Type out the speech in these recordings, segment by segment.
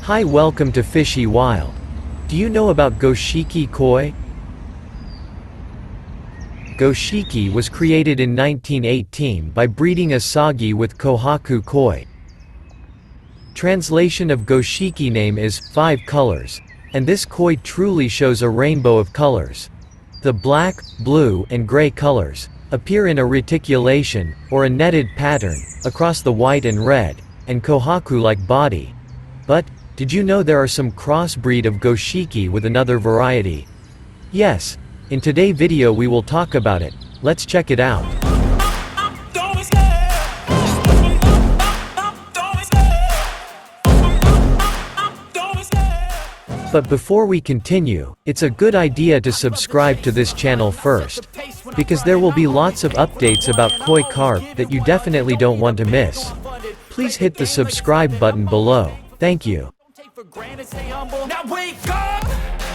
Hi, welcome to Fishy Wild. Do you know about Goshiki koi? Goshiki was created in 1918 by breeding asagi with kohaku koi. Translation of Goshiki name is 5 colors, and this koi truly shows a rainbow of colors. The black, blue, and gray colors appear in a reticulation, or a netted pattern, across the white and red, and kohaku-like body. But, did you know there are some crossbreed of Goshiki with another variety? Yes. In today's video we will talk about it. Let's check it out. But before we continue, it's a good idea to subscribe to this channel first, because there will be lots of updates about koi carp that you definitely don't want to miss. Please hit the subscribe button below. Thank you. Now wake up!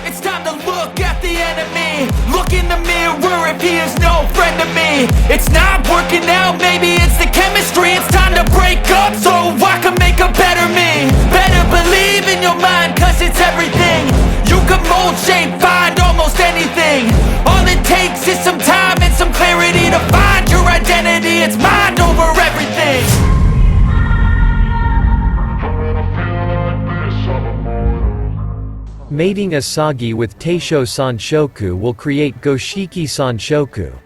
It's time to look at the enemy. Look in the mirror if he is no friend to me. It's not working out, maybe it's the chemistry. It's time to break up so I can make a better me. Better believe in your mind, cause it's everything. You can mold, shape, find almost anything. All it takes is some time and some clarity to find your identity. It's mind over everything. Mating asagi with Teisho Sanshoku will create Goshiki Sanshoku.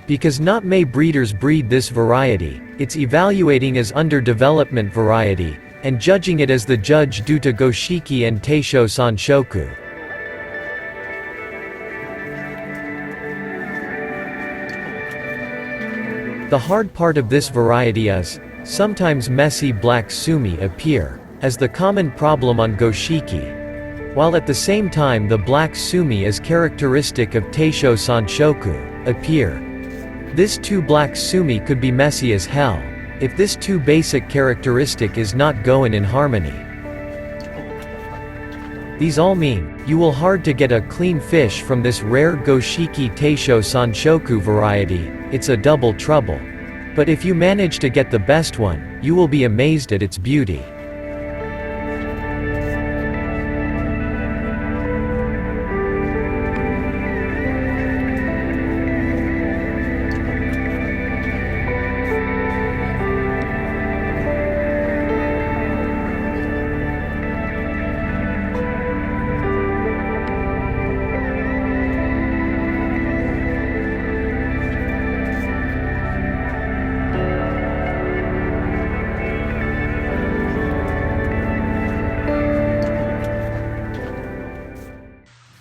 Because not many breeders breed this variety, it's evaluating as underdevelopment variety, and judging it as the judge due to Goshiki and Teisho Sanshoku. The hard part of this variety is, sometimes messy black sumi appear, as the common problem on Goshiki, while at the same time the black sumi is characteristic of Teisho Sanshoku, appear. This two black sumi could be messy as hell, if this two basic characteristic is not going in harmony. These all mean, you will hard to get a clean fish from this rare Goshiki Teisho Sanshoku variety. It's a double trouble. But if you manage to get the best one, you will be amazed at its beauty.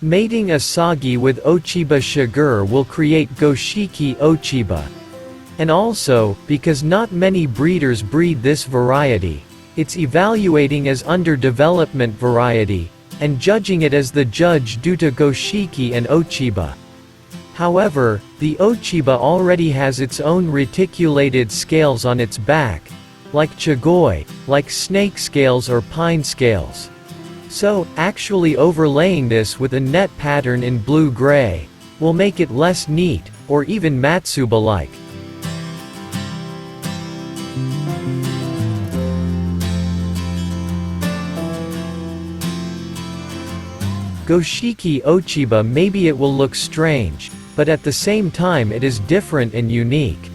Mating asagi with Ochiba shigur will create Goshiki Ochiba. And also, because not many breeders breed this variety, it's evaluating as underdevelopment variety, and judging it as the judge due to Goshiki and Ochiba. However, the Ochiba already has its own reticulated scales on its back, like chagoi, like snake scales or pine scales. So, actually overlaying this with a net pattern in blue-gray will make it less neat, or even Matsuba-like. Goshiki Ochiba, maybe it will look strange, but at the same time it is different and unique.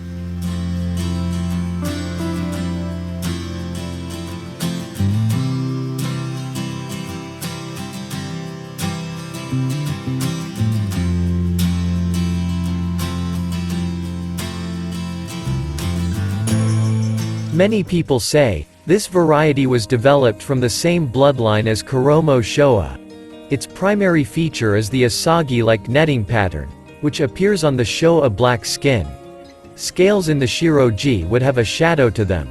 Many people say, this variety was developed from the same bloodline as Kuromo Showa. Its primary feature is the asagi-like netting pattern, which appears on the Showa black skin. Scales in the shiroji would have a shadow to them.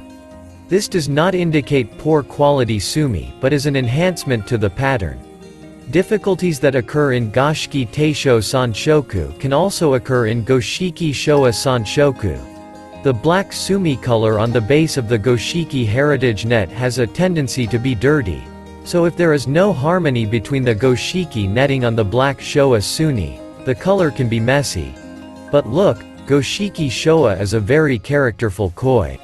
This does not indicate poor quality sumi, but is an enhancement to the pattern. Difficulties that occur in Goshiki Teisho Sanshoku can also occur in Goshiki Showa Sanshoku. The black sumi color on the base of the Goshiki heritage net has a tendency to be dirty. So if there is no harmony between the Goshiki netting on the black Showa sumi, the color can be messy. But look, Goshiki Showa is a very characterful koi.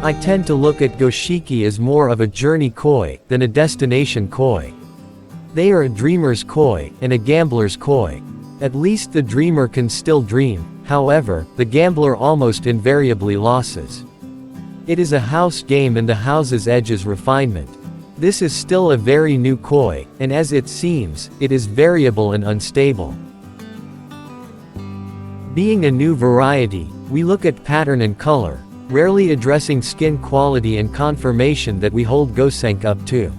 I tend to look at Goshiki as more of a journey koi than a destination koi. They are a dreamer's koi and a gambler's koi. At least the dreamer can still dream, however, the gambler almost invariably loses. It is a house game and the house's edge is refinement. This is still a very new koi, and as it seems, it is variable and unstable. Being a new variety, we look at pattern and color, rarely addressing skin quality and conformation that we hold Gosanke up to.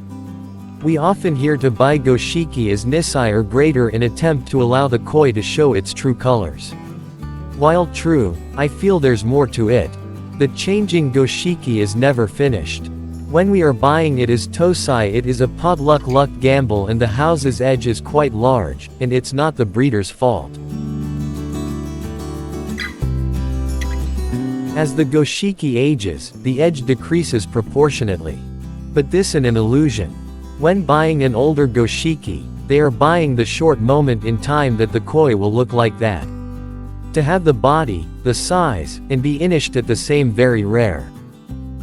We often hear to buy Goshiki as Nisai or greater in attempt to allow the koi to show its true colors. While true, I feel there's more to it. The changing Goshiki is never finished. When we are buying it as Tosai, it is a potluck luck gamble and the house's edge is quite large, and it's not the breeder's fault. As the Goshiki ages, the edge decreases proportionately. But this is an illusion. When buying an older Goshiki, they are buying the short moment in time that the koi will look like that. To have the body, the size, and be finished at the same very rare.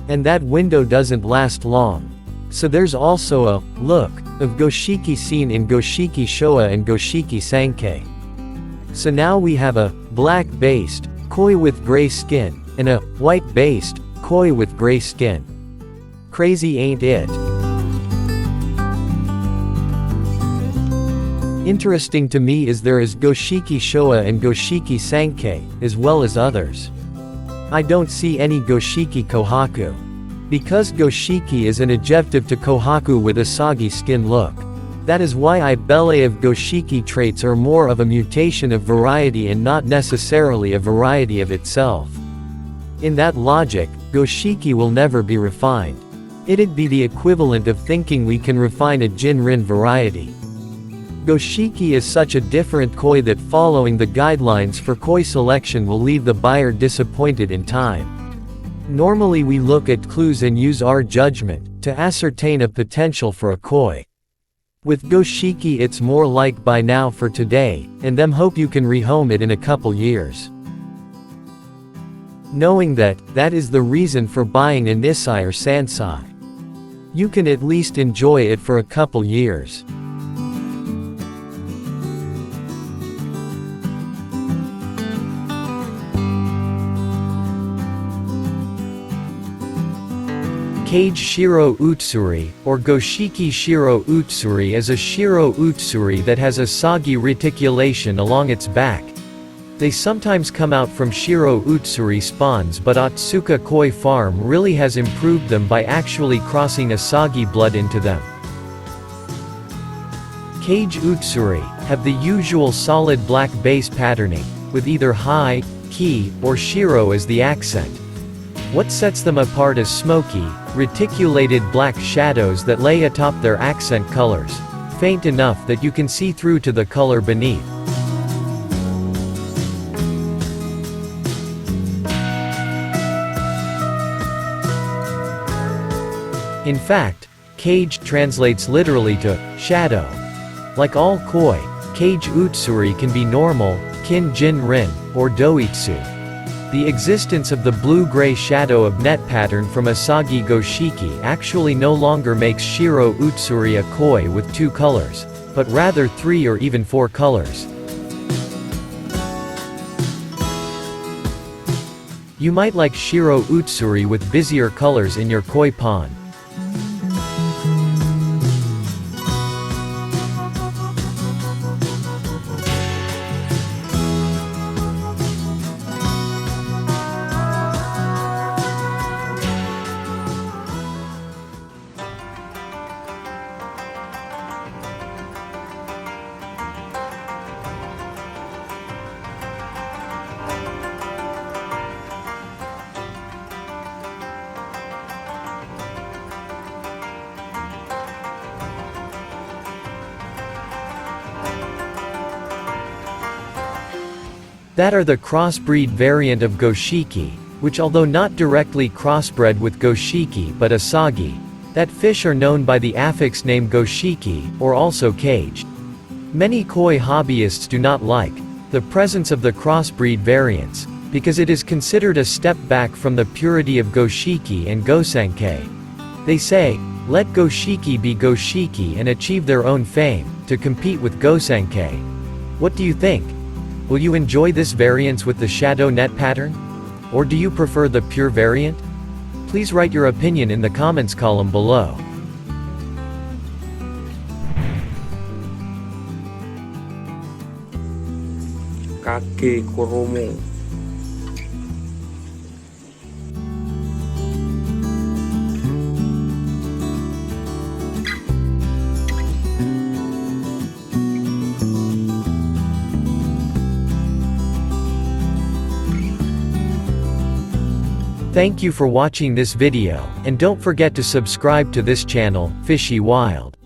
And that window doesn't last long. So there's also a look of Goshiki seen in Goshiki Showa and Goshiki Sanke. So now we have a black-based koi with gray skin, and a white-based koi with gray skin. Crazy ain't it? Interesting to me is there is Goshiki Showa and Goshiki Sanke, as well as others. I don't see any Goshiki Kohaku. Because Goshiki is an adjective to Kohaku with a soggy skin look. That is why I believe of Goshiki traits are more of a mutation of variety and not necessarily a variety of itself. In that logic, Goshiki will never be refined. It'd be the equivalent of thinking we can refine a Jinrin variety. Goshiki is such a different koi that following the guidelines for koi selection will leave the buyer disappointed in time. Normally we look at clues and use our judgment to ascertain a potential for a koi. With Goshiki it's more like buy now for today, and them hope you can rehome it in a couple years. Knowing that is the reason for buying a Nisai or Sansai. You can at least enjoy it for a couple years. Kage Shiro Utsuri, or Goshiki Shiro Utsuri is a Shiro Utsuri that has a soggy reticulation along its back. They sometimes come out from Shiro Utsuri spawns, but Otsuka Koi Farm really has improved them by actually crossing Asagi blood into them. Kage Utsuri have the usual solid black base patterning, with either high, ki, or Shiro as the accent. What sets them apart is smoky, reticulated black shadows that lay atop their accent colors, faint enough that you can see through to the color beneath. In fact, kage translates literally to shadow. Like all koi, Kage Utsuri can be normal, kin jin rin, or doitsu. The existence of the blue-gray shadow of net pattern from Asagi Goshiki actually no longer makes Shiro Utsuri a koi with 2 colors, but rather 3 or even 4 colors. You might like Shiro Utsuri with busier colors in your koi pond. That are the crossbreed variant of Goshiki, which although not directly crossbred with Goshiki but Asagi, that fish are known by the affix name Goshiki, or also Kage. Many koi hobbyists do not like the presence of the crossbreed variants, because it is considered a step back from the purity of Goshiki and Gosanke. They say, let Goshiki be Goshiki and achieve their own fame, to compete with Gosanke. What do you think? Will you enjoy this variance with the shadow net pattern? Or do you prefer the pure variant? Please write your opinion in the comments column below. Kage Utsuri. Thank you for watching this video, and don't forget to subscribe to this channel, Fishy Wild.